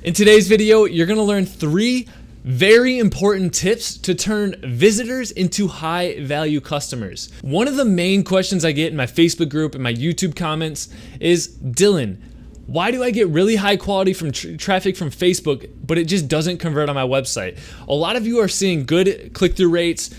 In today's video, you're gonna learn 3 very important tips to turn visitors into high value customers. One of the main questions I get in my Facebook group and my YouTube comments is, Dylan, why do I get really high quality from traffic from Facebook, but it just doesn't convert on my website? A lot of you are seeing good click-through rates,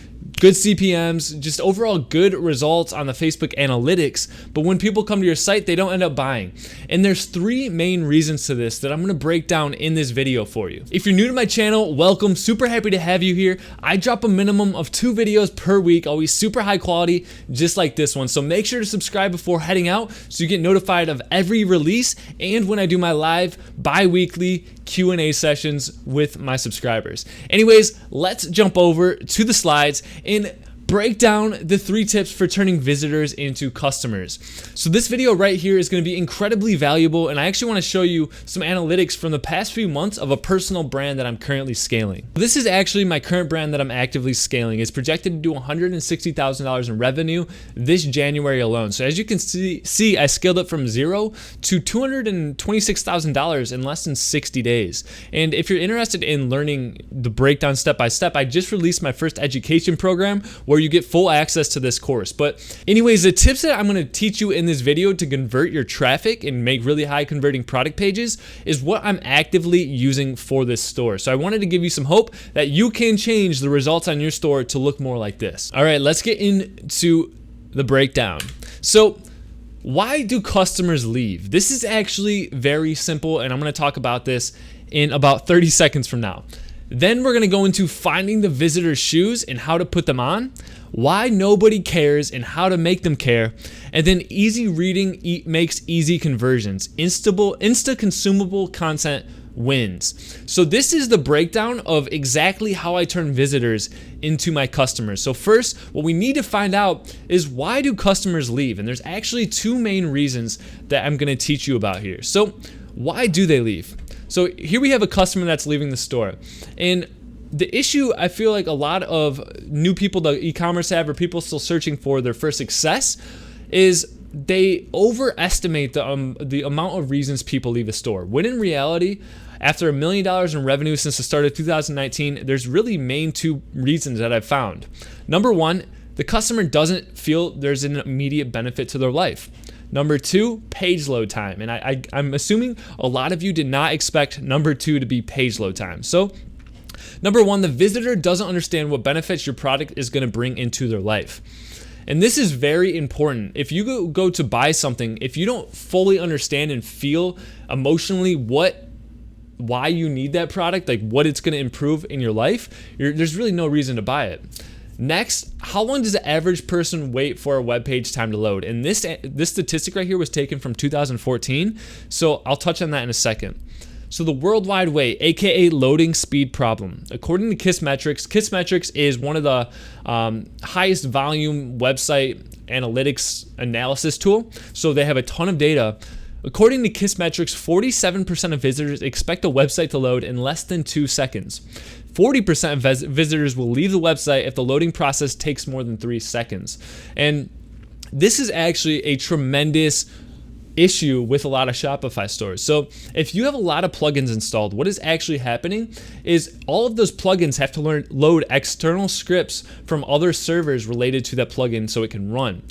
good CPMs, just overall good results on the Facebook analytics, but when people come to your site, they don't end up buying. And there's 3 main reasons to this that I'm gonna break down in this video for you. If you're new to my channel, welcome, super happy to have you here. I drop a minimum of 2 videos per week, always super high quality, just like this one. So make sure to subscribe before heading out so you get notified of every release and when I do my live bi-weekly Q&A sessions with my subscribers. Anyways, let's jump over to the slides and break down the 3 tips for turning visitors into customers. So this video right here is going to be incredibly valuable, and I actually want to show you some analytics from the past few months of a personal brand that I'm currently scaling. This is actually my current brand that I'm actively scaling. It's projected to do $160,000 in revenue this January alone. So as you can see, I scaled it from 0 to $226,000 in less than 60 days. And if you're interested in learning the breakdown step by step, I just released my first education program where you get full access to this course. But anyways, the tips that I'm going to teach you in this video to convert your traffic and make really high converting product pages is what I'm actively using for this store. So I wanted to give you some hope that you can change the results on your store to look more like this. All right, let's get into the breakdown. So why do customers leave? This is actually very simple, and I'm going to talk about this in about 30 seconds from now. Then we're going to go into finding the visitor's shoes and how to put them on, why nobody cares and how to make them care, and then easy reading makes easy conversions. Insta consumable content wins. So this is the breakdown of exactly how I turn visitors into my customers. So first, what we need to find out is, why do customers leave? And there's actually 2 main reasons that I'm going to teach you about here. So why do they leave? So here we have a customer that's leaving the store, and the issue I feel like a lot of new people to e-commerce have, or people still searching for their first success, is they overestimate the amount of reasons people leave a store. When in reality, after $1 million in revenue since the start of 2019, there's really main 2 reasons that I've found. Number 1, the customer doesn't feel there's an immediate benefit to their life. Number 2, page load time. And I'm assuming a lot of you did not expect number 2 to be page load time. So number 1, the visitor doesn't understand what benefits your product is going to bring into their life. And this is very important. If you go to buy something, if you don't fully understand and feel emotionally why you need that product, like what it's going to improve in your life, there's really no reason to buy it. Next, how long does the average person wait for a web page time to load? And this statistic right here was taken from 2014, so I'll touch on that in a second. So the worldwide wait, aka loading speed problem. According to Kissmetrics is one of the highest volume website analytics analysis tool, so they have a ton of data. According to Kissmetrics, 47% of visitors expect a website to load in less than 2 seconds. 40% of visitors will leave the website if the loading process takes more than 3 seconds. And this is actually a tremendous issue with a lot of Shopify stores. So if you have a lot of plugins installed, what is actually happening is all of those plugins have to load external scripts from other servers related to that plugin so it can run.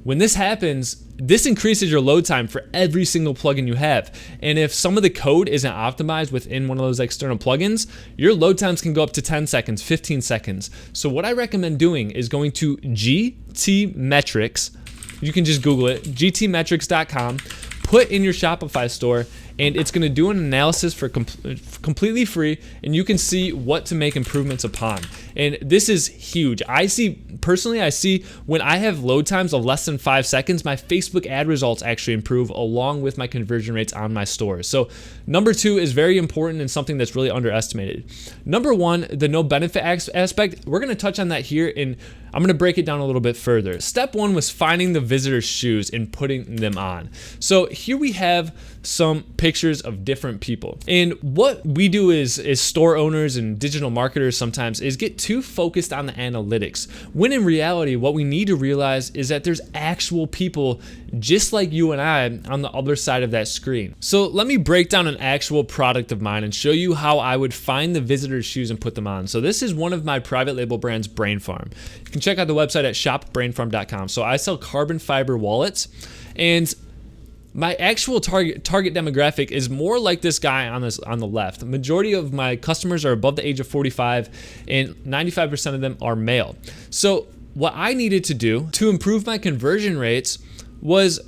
When this happens, this increases your load time for every single plugin you have. And if some of the code isn't optimized within one of those external plugins, your load times can go up to 10 seconds, 15 seconds. So what I recommend doing is going to GTmetrix. You can just Google it, gtmetrix.com, put in your Shopify store, and it's going to do an analysis for completely free, and you can see what to make improvements upon. And this is huge. I see when I have load times of less than 5 seconds, my Facebook ad results actually improve along with my conversion rates on my stores. So number 2 is very important and something that's really underestimated. Number 1, the no benefit aspect, we're going to touch on that here, and I'm gonna break it down a little bit further. Step one was finding the visitor's shoes and putting them on. So here we have some pictures of different people. And what we do is store owners and digital marketers sometimes is get too focused on the analytics, when in reality, what we need to realize is that there's actual people just like you and I on the other side of that screen. So let me break down an actual product of mine and show you how I would find the visitor's shoes and put them on. So this is one of my private label brands, Brain Farm. You can check out the website at shopbrainfarm.com. So I sell carbon fiber wallets, and my actual target demographic is more like this guy on the left. The majority of my customers are above the age of 45, and 95% of them are male. So what I needed to do to improve my conversion rates was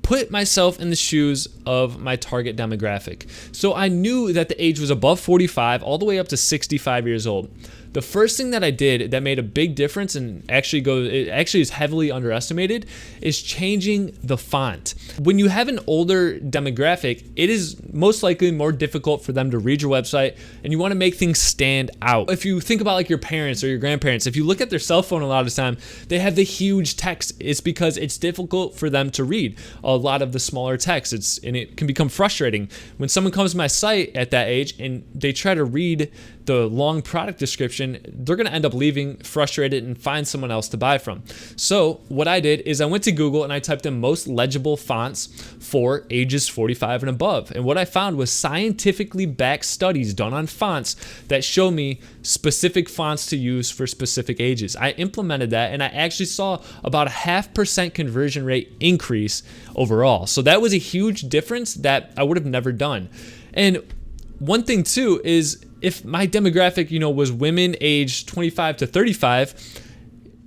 put myself in the shoes of my target demographic. So I knew that the age was above 45 all the way up to 65 years old. The first thing that I did that made a big difference and it actually is heavily underestimated is changing the font. When you have an older demographic, it is most likely more difficult for them to read your website, and you want to make things stand out. If you think about like your parents or your grandparents, if you look at their cell phone a lot of the time, they have the huge text. It's because it's difficult for them to read a lot of the smaller text. And it can become frustrating when someone comes to my site at that age and they try to read the long product description. They're going to end up leaving frustrated and find someone else to buy from. So what I did is I went to Google and I typed in most legible fonts for ages 45 and above. And what I found was scientifically backed studies done on fonts that show me specific fonts to use for specific ages. I implemented that and I actually saw about a 0.5% conversion rate increase overall. So that was a huge difference that I would have never done. And one thing too is if my demographic, was women aged 25 to 35,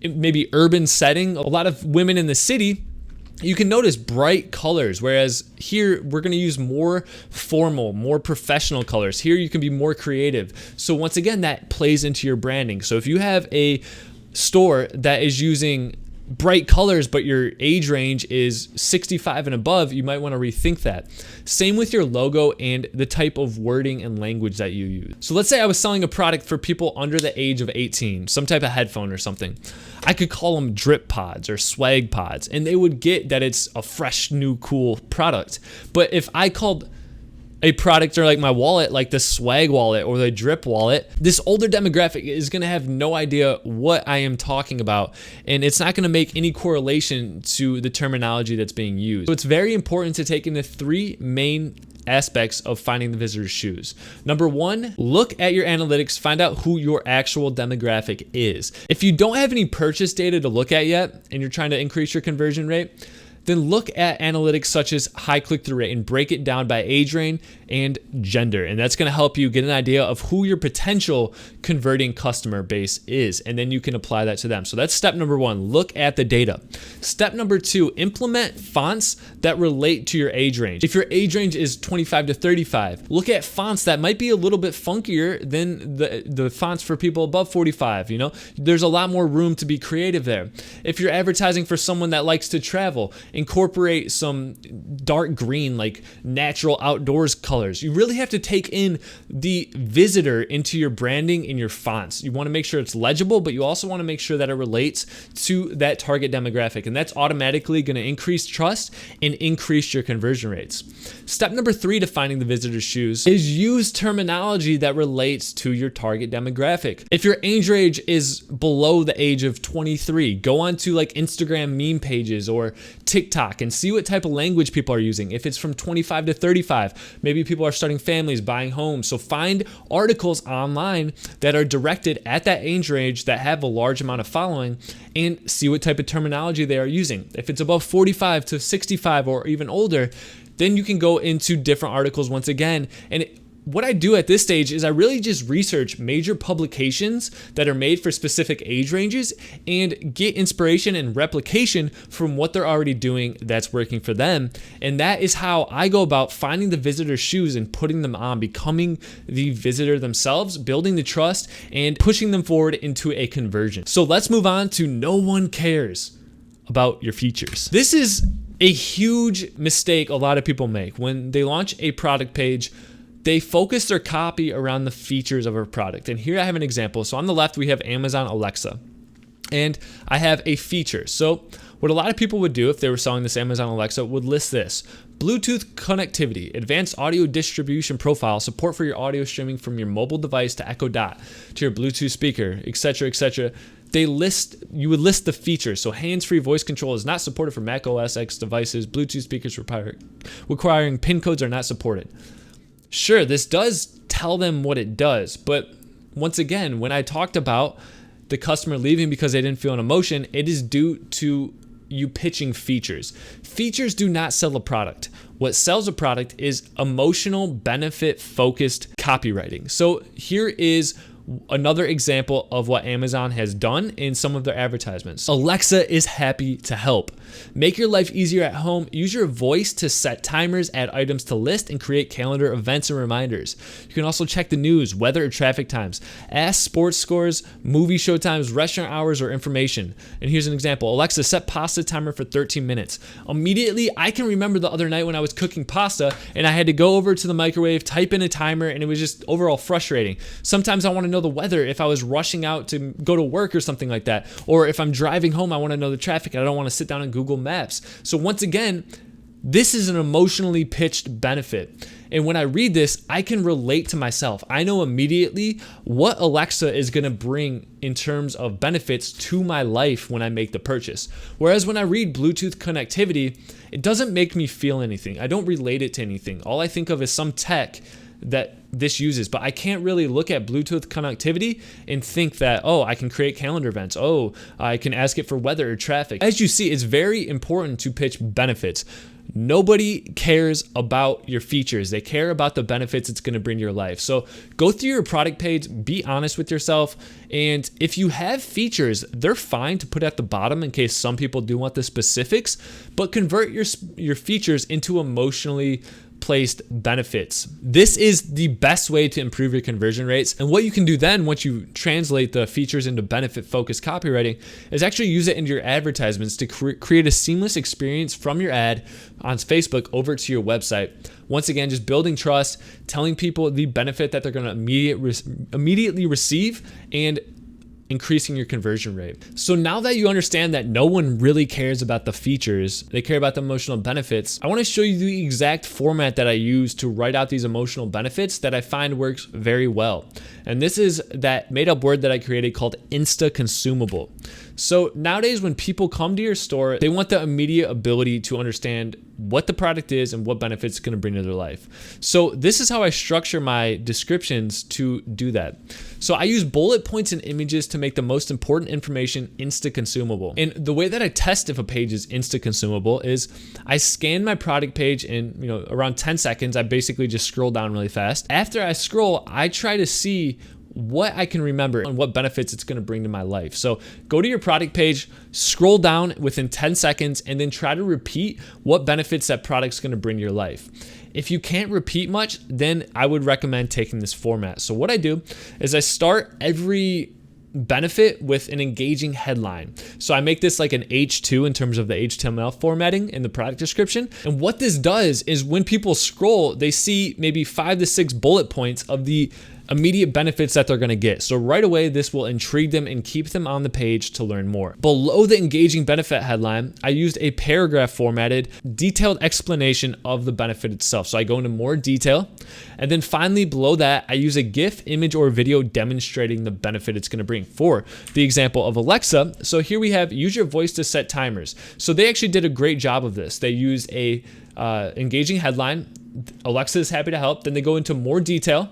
maybe urban setting, a lot of women in the city, you can notice bright colors, whereas here we're going to use more formal, more professional colors. Here you can be more creative. So once again, that plays into your branding. So if you have a store that is using bright colors, but your age range is 65 and above, you might want to rethink that. Same with your logo and the type of wording and language that you use. So let's say I was selling a product for people under the age of 18, some type of headphone or something. I could call them drip pods or swag pods, and they would get that it's a fresh, new, cool product. But if I called a product or like my wallet, like the swag wallet or the drip wallet, this older demographic is going to have no idea what I am talking about, and it's not going to make any correlation to the terminology that's being used. So it's very important to take into three main aspects of finding the visitor's shoes. Number one, look at your analytics, find out who your actual demographic is. If you don't have any purchase data to look at yet and you're trying to increase your conversion rate, then look at analytics such as high click-through rate and break it down by age range and gender. And that's going to help you get an idea of who your potential converting customer base is. And then you can apply that to them. So that's step number one, look at the data. Step number two, implement fonts that relate to your age range. If your age range is 25 to 35, look at fonts that might be a little bit funkier than the fonts for people above 45. There's a lot more room to be creative there. If you're advertising for someone that likes to travel, incorporate some dark green, like natural outdoors colors. You really have to take in the visitor into your branding and your fonts. You want to make sure it's legible, but you also want to make sure that it relates to that target demographic. And that's automatically going to increase trust and increase your conversion rates. Step number three to finding the visitor's shoes is use terminology that relates to your target demographic. If your age range is below the age of 23, go on to like Instagram meme pages or TikTok and see what type of language people are using. If it's from 25 to 35, maybe people are starting families, buying homes. So find articles online that are directed at that age range that have a large amount of following and see what type of terminology they are using. If it's above 45 to 65 or even older, then you can go into different articles once again. And what I do at this stage is I really just research major publications that are made for specific age ranges and get inspiration and replication from what they're already doing that's working for them. And that is how I go about finding the visitor's shoes and putting them on, becoming the visitor themselves, building the trust, and pushing them forward into a conversion. So let's move on to no one cares about your features. This is a huge mistake a lot of people make. When they launch a product page, they focus their copy around the features of a product. And here I have an example. So on the left, we have Amazon Alexa. and I have a feature. So what a lot of people would do if they were selling this Amazon Alexa would list this: Bluetooth connectivity, advanced audio distribution profile, support for your audio streaming from your mobile device to Echo Dot to your Bluetooth speaker, etc., etc. You would list the features. So hands-free voice control is not supported for Mac OS X devices. Bluetooth speakers requiring PIN codes are not supported. Sure, this does tell them what it does, but once again, when I talked about the customer leaving because they didn't feel an emotion, it is due to you pitching features. Features do not sell a product. What sells a product is emotional benefit focused copywriting. So here is another example of what Amazon has done in some of their advertisements. Alexa is happy to help. Make your life easier at home. Use your voice to set timers, add items to list, and create calendar events and reminders. You can also check the news, weather, or traffic times. Ask sports scores, movie show times, restaurant hours, or information. And here's an example. Alexa, set pasta timer for 13 minutes. Immediately, I can remember the other night when I was cooking pasta and I had to go over to the microwave, type in a timer, and it was just overall frustrating. Sometimes I want to know the weather if I was rushing out to go to work or something like that. Or if I'm driving home, I want to know the traffic. I don't want to sit down and Google Maps. So once again, this is an emotionally pitched benefit. And when I read this, I can relate to myself. I know immediately what Alexa is going to bring in terms of benefits to my life when I make the purchase. Whereas when I read Bluetooth connectivity, it doesn't make me feel anything. I don't relate it to anything. All I think of is some tech that this uses, but I can't really look at Bluetooth connectivity and think that, oh, I can create calendar events. Oh, I can ask it for weather or traffic. As you see, it's very important to pitch benefits. Nobody cares about your features. They care about the benefits it's going to bring to your life. So go through your product page, be honest with yourself. And if you have features, they're fine to put at the bottom in case some people do want the specifics, but convert your features into emotionally placed benefits. This is the best way to improve your conversion rates. And what you can do then, once you translate the features into benefit focused copywriting, is actually use it into your advertisements to create a seamless experience from your ad on Facebook over to your website. Once again, just building trust, telling people the benefit that they're going to immediately receive, and increasing your conversion rate. So now that you understand that no one really cares about the features, they care about the emotional benefits, I want to show you the exact format that I use to write out these emotional benefits that I find works very well. And this is that made up word that I created called consumable. So nowadays when people come to your store, they want the immediate ability to understand what the product is and what benefits it's going to bring to their life. So this is how I structure my descriptions to do that. So I use bullet points and images to make the most important information consumable. And the way that I test if a page is consumable is I scan my product page in around 10 seconds. I basically just scroll down really fast. After I scroll, I try to see what I can remember and what benefits it's going to bring to my life. So go to your product page, scroll down within 10 seconds, and then try to repeat what benefits that product's going to bring to your life. If you can't repeat much, then I would recommend taking this format. So what I do is I start every benefit with an engaging headline. So I make this like an H2 in terms of the HTML formatting in the product description. And what this does is when people scroll, they see maybe 5 to 6 bullet points of the immediate benefits that they're going to get. So right away, this will intrigue them and keep them on the page to learn more. Below the engaging benefit headline, I used a paragraph formatted, detailed explanation of the benefit itself. So I go into more detail. And then finally below that, I use a GIF, image, or video demonstrating the benefit it's going to bring. For the example of Alexa, so here we have use your voice to set timers. So they actually did a great job of this. They used a engaging headline, Alexa is happy to help. Then they go into more detail.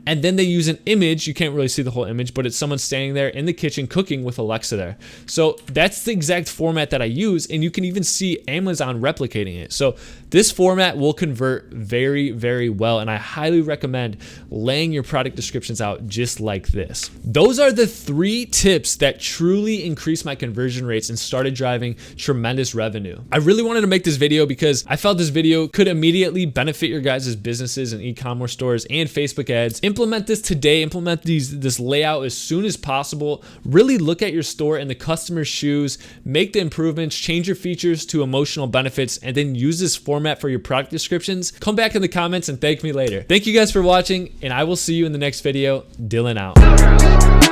And then they use an image. You can't really see the whole image, but it's someone standing there in the kitchen cooking with Alexa there. So that's the exact format that I use, and you can even see Amazon replicating it. So this format will convert very, very well, and I highly recommend laying your product descriptions out just like this. Those are the 3 tips that truly increased my conversion rates and started driving tremendous revenue. I really wanted to make this video because I felt this video could immediately benefit your guys' businesses and e-commerce stores and Facebook ads. Implement this today, implement this layout as soon as possible. Really look at your store in the customer's shoes, make the improvements, change your features to emotional benefits, and then use this format for your product descriptions. Come back in the comments and thank me later. Thank you guys for watching, and I will see you in the next video. Dylan out.